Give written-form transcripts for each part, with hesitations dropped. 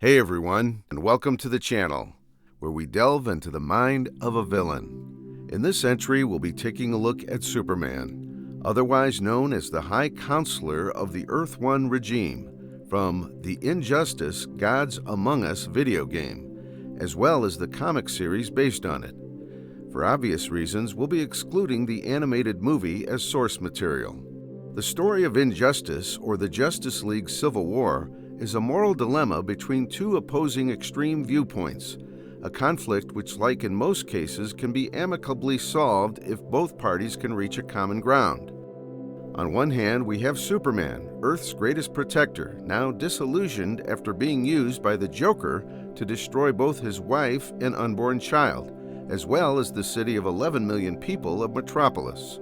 Hey everyone, and welcome to the channel, where we delve into the mind of a villain. In this entry, we'll be taking a look at Superman, otherwise known as the High Counselor of the Earth One regime, from the Injustice Gods Among Us video game, as well as the comic series based on it. For obvious reasons, we'll be excluding the animated movie as source material. The story of Injustice, or the Justice League Civil War, is a moral dilemma between two opposing extreme viewpoints, a conflict which, like in most cases, can be amicably solved if both parties can reach a common ground. On one hand, we have Superman, Earth's greatest protector, now disillusioned after being used by the Joker to destroy both his wife and unborn child, as well as the city of 11 million people of Metropolis.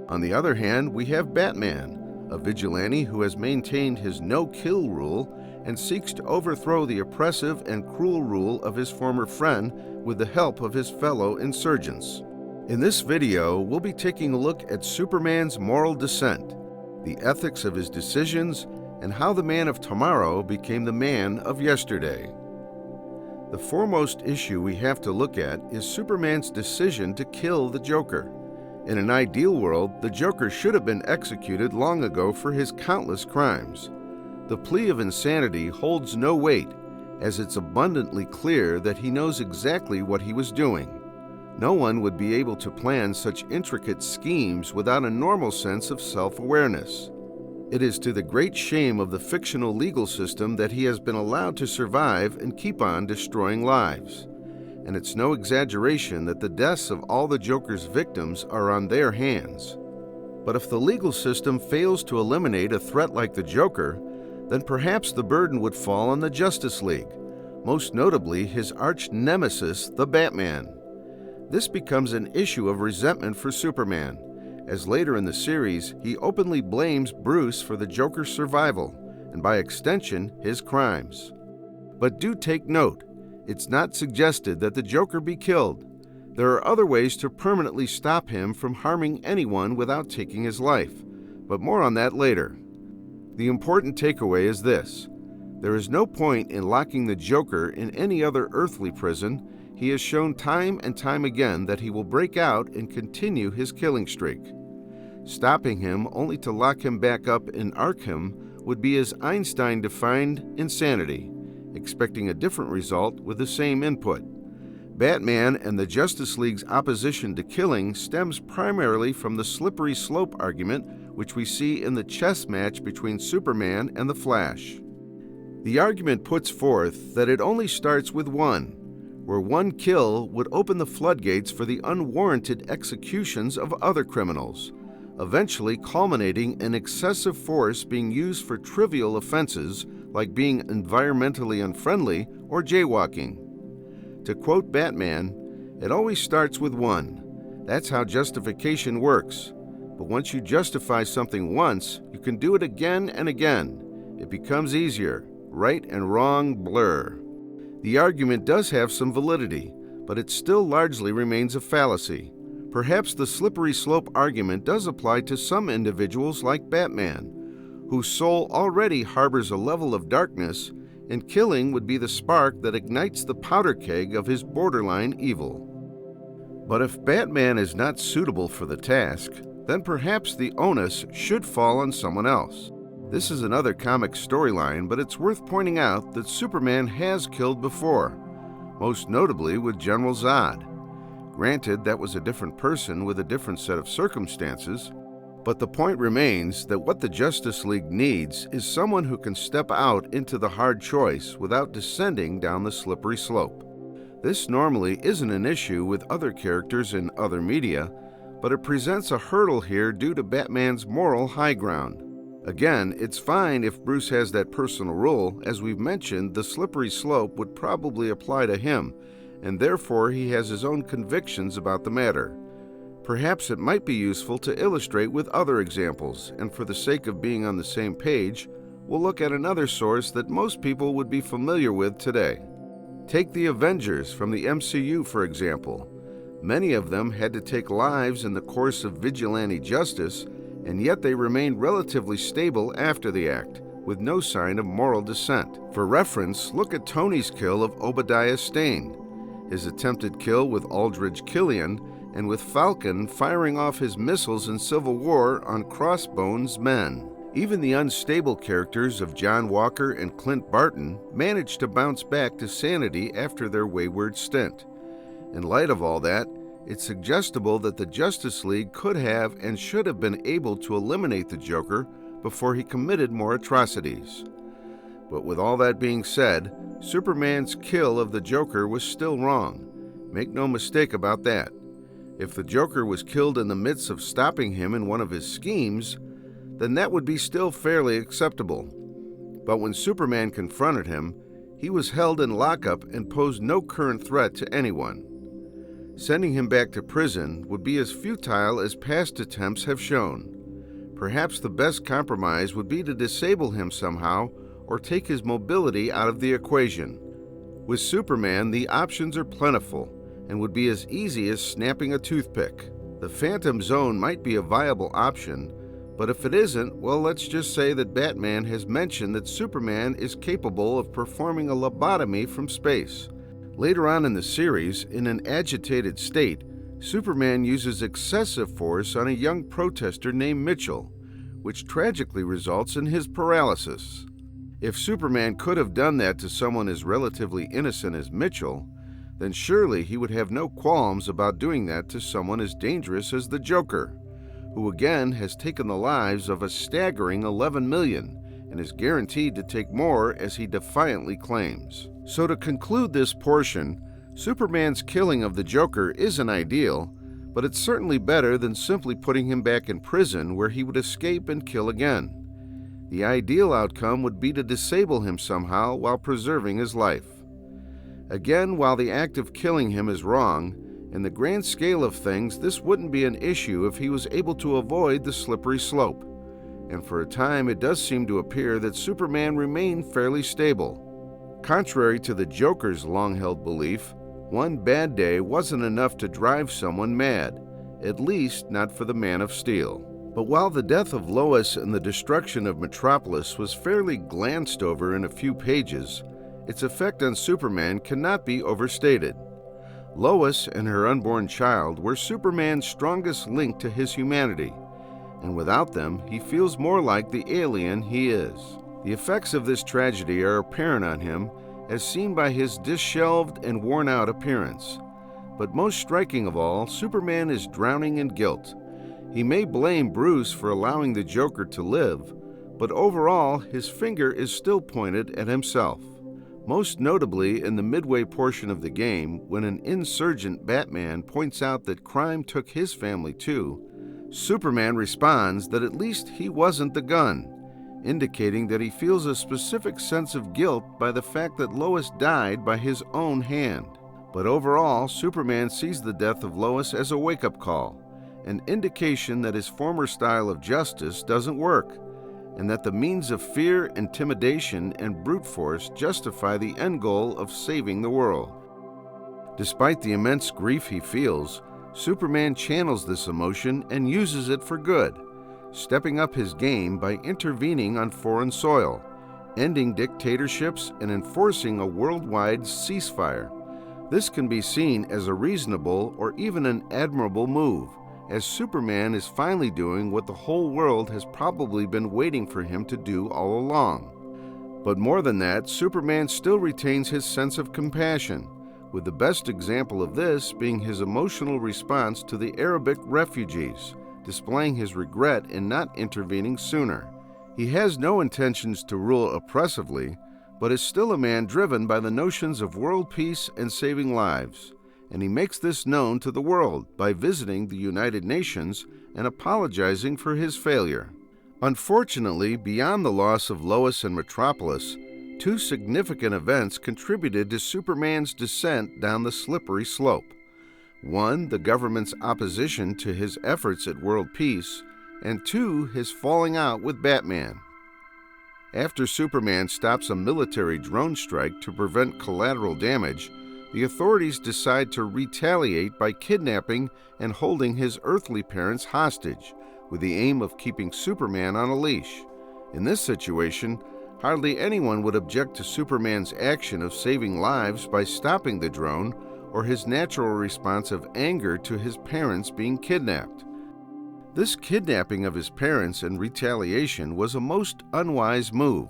On the other hand, we have Batman, a vigilante who has maintained his no-kill rule and seeks to overthrow the oppressive and cruel rule of his former friend with the help of his fellow insurgents. In this video, we'll be taking a look at Superman's moral descent, the ethics of his decisions, and how the man of tomorrow became the man of yesterday. The foremost issue we have to look at is Superman's decision to kill the Joker. In an ideal world, the Joker should have been executed long ago for his countless crimes. The plea of insanity holds no weight, as it's abundantly clear that he knows exactly what he was doing. No one would be able to plan such intricate schemes without a normal sense of self-awareness. It is to the great shame of the fictional legal system that he has been allowed to survive and keep on destroying lives. And it's no exaggeration that the deaths of all the Joker's victims are on their hands. But if the legal system fails to eliminate a threat like the Joker, then perhaps the burden would fall on the Justice League, most notably his arch-nemesis, the Batman. This becomes an issue of resentment for Superman, as later in the series, he openly blames Bruce for the Joker's survival, and by extension, his crimes. But do take note, it's not suggested that the Joker be killed. There are other ways to permanently stop him from harming anyone without taking his life, but more on that later. The important takeaway is this: there is no point in locking the Joker in any other earthly prison. He has shown time and time again that he will break out and continue his killing streak. Stopping him only to lock him back up in Arkham would be, as Einstein defined, insanity, expecting a different result with the same input. Batman and the Justice League's opposition to killing stems primarily from the slippery slope argument which we see in the chess match between Superman and the Flash. The argument puts forth that it only starts with one, where one kill would open the floodgates for the unwarranted executions of other criminals, eventually culminating in excessive force being used for trivial offenses like being environmentally unfriendly or jaywalking. To quote Batman, "It always starts with one. That's how justification works. But once you justify something once, you can do it again and again. It becomes easier. Right and wrong blur." The argument does have some validity, but it still largely remains a fallacy. Perhaps the slippery slope argument does apply to some individuals like Batman, whose soul already harbors a level of darkness, and killing would be the spark that ignites the powder keg of his borderline evil. But if Batman is not suitable for the task, then perhaps the onus should fall on someone else. This is another comic storyline, but it's worth pointing out that Superman has killed before, most notably with General Zod. Granted, that was a different person with a different set of circumstances, but the point remains that what the Justice League needs is someone who can step out into the hard choice without descending down the slippery slope. This normally isn't an issue with other characters in other media, but it presents a hurdle here due to Batman's moral high ground. Again, it's fine if Bruce has that personal rule. As we've mentioned, the slippery slope would probably apply to him, and therefore he has his own convictions about the matter. Perhaps it might be useful to illustrate with other examples, and for the sake of being on the same page, we'll look at another source that most people would be familiar with today. Take the Avengers from the MCU, for example. Many of them had to take lives in the course of vigilante justice, and yet they remained relatively stable after the act, with no sign of moral dissent. For reference, look at Tony's kill of Obadiah Stane, his attempted kill with Aldridge Killian, and with Falcon firing off his missiles in Civil War on Crossbone's men. Even the unstable characters of John Walker and Clint Barton managed to bounce back to sanity after their wayward stint. In light of all that, it's suggestible that the Justice League could have and should have been able to eliminate the Joker before he committed more atrocities. But with all that being said, Superman's kill of the Joker was still wrong. Make no mistake about that. If the Joker was killed in the midst of stopping him in one of his schemes, then that would be still fairly acceptable. But when Superman confronted him, he was held in lockup and posed no current threat to anyone. Sending him back to prison would be as futile as past attempts have shown. Perhaps the best compromise would be to disable him somehow or take his mobility out of the equation. With Superman, the options are plentiful and would be as easy as snapping a toothpick. The Phantom Zone might be a viable option, but if it isn't, well, let's just say that Batman has mentioned that Superman is capable of performing a lobotomy from space. Later on in the series, in an agitated state, Superman uses excessive force on a young protester named Mitchell, which tragically results in his paralysis. If Superman could have done that to someone as relatively innocent as Mitchell, then surely he would have no qualms about doing that to someone as dangerous as the Joker, who again has taken the lives of a staggering 11 million and is guaranteed to take more, as he defiantly claims. So to conclude this portion, Superman's killing of the Joker isn't ideal, but it's certainly better than simply putting him back in prison where he would escape and kill again. The ideal outcome would be to disable him somehow while preserving his life. Again, while the act of killing him is wrong, in the grand scale of things, this wouldn't be an issue if he was able to avoid the slippery slope. And for a time, it does seem to appear that Superman remained fairly stable. Contrary to the Joker's long-held belief, one bad day wasn't enough to drive someone mad, at least not for the Man of Steel. But while the death of Lois and the destruction of Metropolis was fairly glanced over in a few pages, its effect on Superman cannot be overstated. Lois and her unborn child were Superman's strongest link to his humanity, and without them, he feels more like the alien he is. The effects of this tragedy are apparent on him, as seen by his disheveled and worn-out appearance. But most striking of all, Superman is drowning in guilt. He may blame Bruce for allowing the Joker to live, but overall, his finger is still pointed at himself. Most notably in the midway portion of the game, when an insurgent Batman points out that crime took his family too, Superman responds that at least he wasn't the gun, indicating that he feels a specific sense of guilt by the fact that Lois died by his own hand. But overall, Superman sees the death of Lois as a wake-up call, an indication that his former style of justice doesn't work, and that the means of fear, intimidation, and brute force justify the end goal of saving the world. Despite the immense grief he feels, Superman channels this emotion and uses it for good, stepping up his game by intervening on foreign soil, ending dictatorships, and enforcing a worldwide ceasefire. This can be seen as a reasonable or even an admirable move, as Superman is finally doing what the whole world has probably been waiting for him to do all along. But more than that, Superman still retains his sense of compassion, with the best example of this being his emotional response to the Arabic refugees, displaying his regret in not intervening sooner. He has no intentions to rule oppressively, but is still a man driven by the notions of world peace and saving lives, and he makes this known to the world by visiting the United Nations and apologizing for his failure. Unfortunately, beyond the loss of Lois and Metropolis, two significant events contributed to Superman's descent down the slippery slope. One, the government's opposition to his efforts at world peace, and two, his falling out with Batman. After Superman stops a military drone strike to prevent collateral damage, the authorities decide to retaliate by kidnapping and holding his earthly parents hostage, with the aim of keeping Superman on a leash. In this situation, Hardly anyone would object to Superman's action of saving lives by stopping the drone, or his natural response of anger to his parents being kidnapped. This kidnapping of his parents in retaliation was a most unwise move,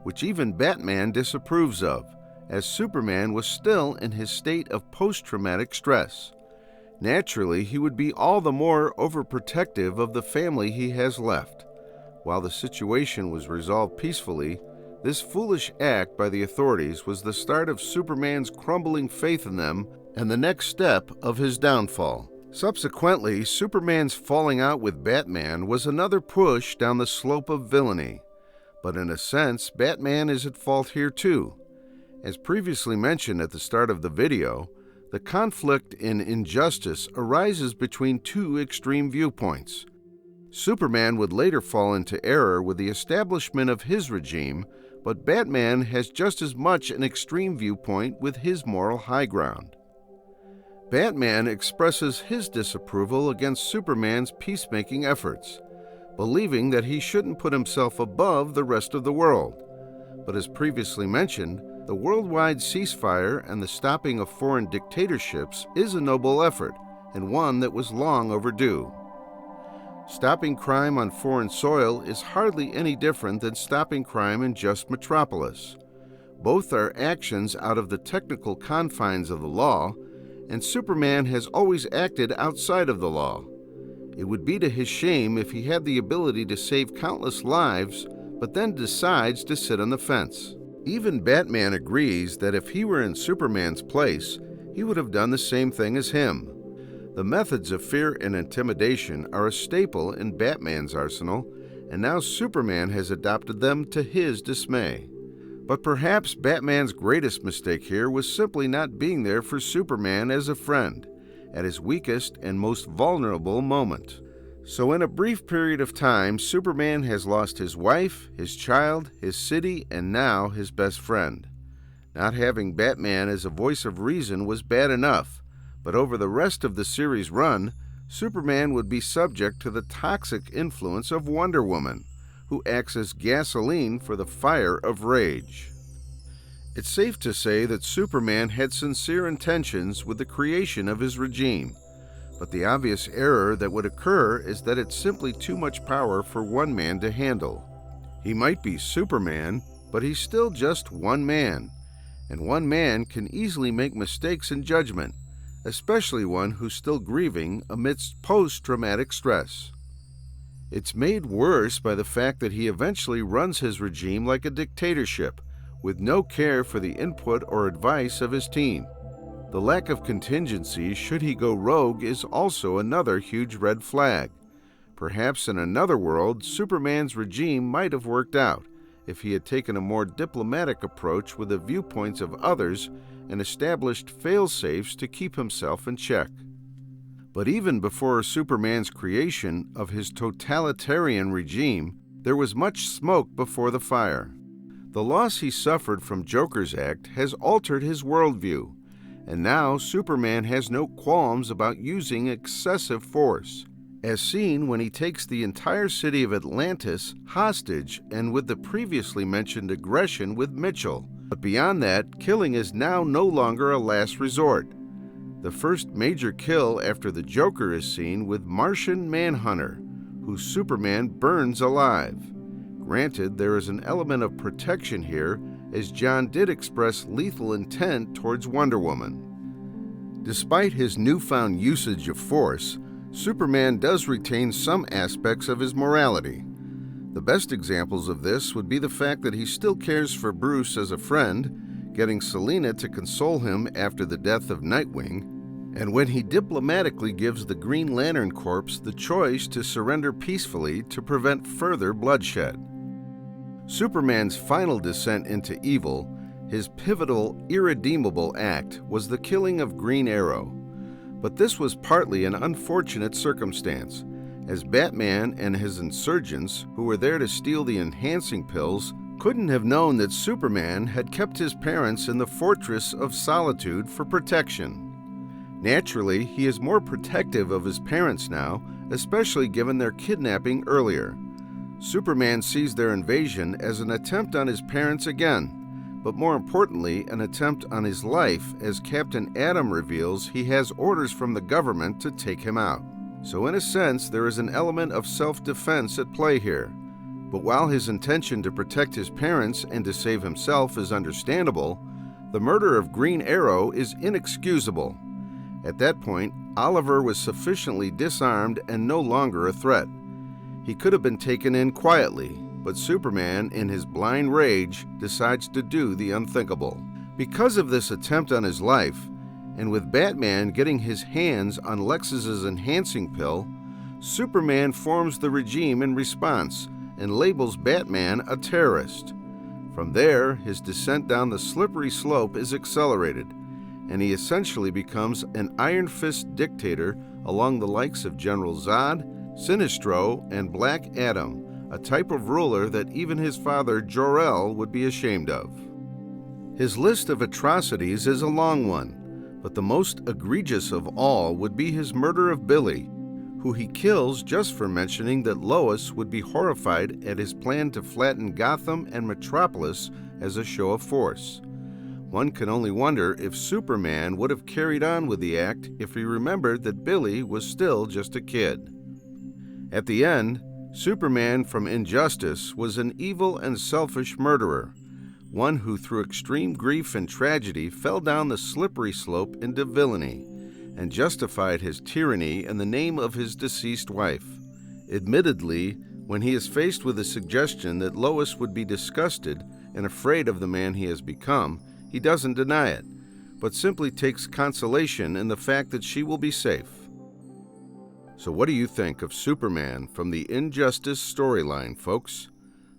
which even Batman disapproves of, as Superman was still in his state of post-traumatic stress. Naturally, he would be all the more overprotective of the family he has left. While the situation was resolved peacefully, this foolish act by the authorities was the start of Superman's crumbling faith in them and the next step of his downfall. Subsequently, Superman's falling out with Batman was another push down the slope of villainy. But in a sense, Batman is at fault here too. As previously mentioned at the start of the video, the conflict in injustice arises between two extreme viewpoints. Superman would later fall into error with the establishment of his regime, but Batman has just as much an extreme viewpoint with his moral high ground. Batman expresses his disapproval against Superman's peacemaking efforts, believing that he shouldn't put himself above the rest of the world. But as previously mentioned, the worldwide ceasefire and the stopping of foreign dictatorships is a noble effort, and one that was long overdue. Stopping crime on foreign soil is hardly any different than stopping crime in just Metropolis. Both are actions out of the technical confines of the law, and Superman has always acted outside of the law. It would be to his shame if he had the ability to save countless lives, but then decides to sit on the fence. Even Batman agrees that if he were in Superman's place, he would have done the same thing as him. The methods of fear and intimidation are a staple in Batman's arsenal, and now Superman has adopted them to his dismay. But perhaps Batman's greatest mistake here was simply not being there for Superman as a friend, at his weakest and most vulnerable moment. So in a brief period of time, Superman has lost his wife, his child, his city, and now his best friend. Not having Batman as a voice of reason was bad enough, but over the rest of the series run, Superman would be subject to the toxic influence of Wonder Woman, who acts as gasoline for the fire of rage. It's safe to say that Superman had sincere intentions with the creation of his regime, but the obvious error that would occur is that it's simply too much power for one man to handle. He might be Superman, but he's still just one man, and one man can easily make mistakes in judgment, especially one who's still grieving amidst post-traumatic stress. It's made worse by the fact that he eventually runs his regime like a dictatorship, with no care for the input or advice of his team. The lack of contingency should he go rogue is also another huge red flag. Perhaps in another world, Superman's regime might have worked out if he had taken a more diplomatic approach with the viewpoints of others and established fail-safes to keep himself in check. But even before Superman's creation of his totalitarian regime, there was much smoke before the fire. The loss he suffered from Joker's act has altered his worldview, and now Superman has no qualms about using excessive force, as seen when he takes the entire city of Atlantis hostage and with the previously mentioned aggression with Mitchell. But beyond that, killing is now no longer a last resort. The first major kill after the Joker is seen with Martian Manhunter, who Superman burns alive. Granted, there is an element of protection here, as John did express lethal intent towards Wonder Woman. Despite his newfound usage of force, Superman does retain some aspects of his morality. The best examples of this would be the fact that he still cares for Bruce as a friend, getting Selina to console him after the death of Nightwing, and when he diplomatically gives the Green Lantern Corps the choice to surrender peacefully to prevent further bloodshed. Superman's final descent into evil, his pivotal, irredeemable act, was the killing of Green Arrow. But this was partly an unfortunate circumstance, as Batman and his insurgents, who were there to steal the enhancing pills, couldn't have known that Superman had kept his parents in the Fortress of Solitude for protection. Naturally, he is more protective of his parents now, especially given their kidnapping earlier. Superman sees their invasion as an attempt on his parents again, but more importantly, an attempt on his life, as Captain Atom reveals he has orders from the government to take him out. So in a sense, there is an element of self-defense at play here. But while his intention to protect his parents and to save himself is understandable, the murder of Green Arrow is inexcusable. At that point, Oliver was sufficiently disarmed and no longer a threat. He could have been taken in quietly, but Superman, in his blind rage, decides to do the unthinkable. Because of this attempt on his life, and with Batman getting his hands on Lex's enhancing pill, Superman forms the regime in response and labels Batman a terrorist. From there, his descent down the slippery slope is accelerated, and he essentially becomes an Iron Fist dictator along the likes of General Zod, Sinestro, and Black Adam, a type of ruler that even his father Jor-El would be ashamed of. His list of atrocities is a long one, but the most egregious of all would be his murder of Billy, who he kills just for mentioning that Lois would be horrified at his plan to flatten Gotham and Metropolis as a show of force. One can only wonder if Superman would have carried on with the act if he remembered that Billy was still just a kid. At the end, Superman from Injustice was an evil and selfish murderer, one who through extreme grief and tragedy fell down the slippery slope into villainy, and justified his tyranny in the name of his deceased wife. Admittedly, when he is faced with the suggestion that Lois would be disgusted and afraid of the man he has become, he doesn't deny it, but simply takes consolation in the fact that she will be safe. So what do you think of Superman from the Injustice storyline, folks?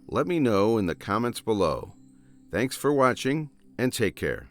Let me know in the comments below. Thanks for watching, and take care.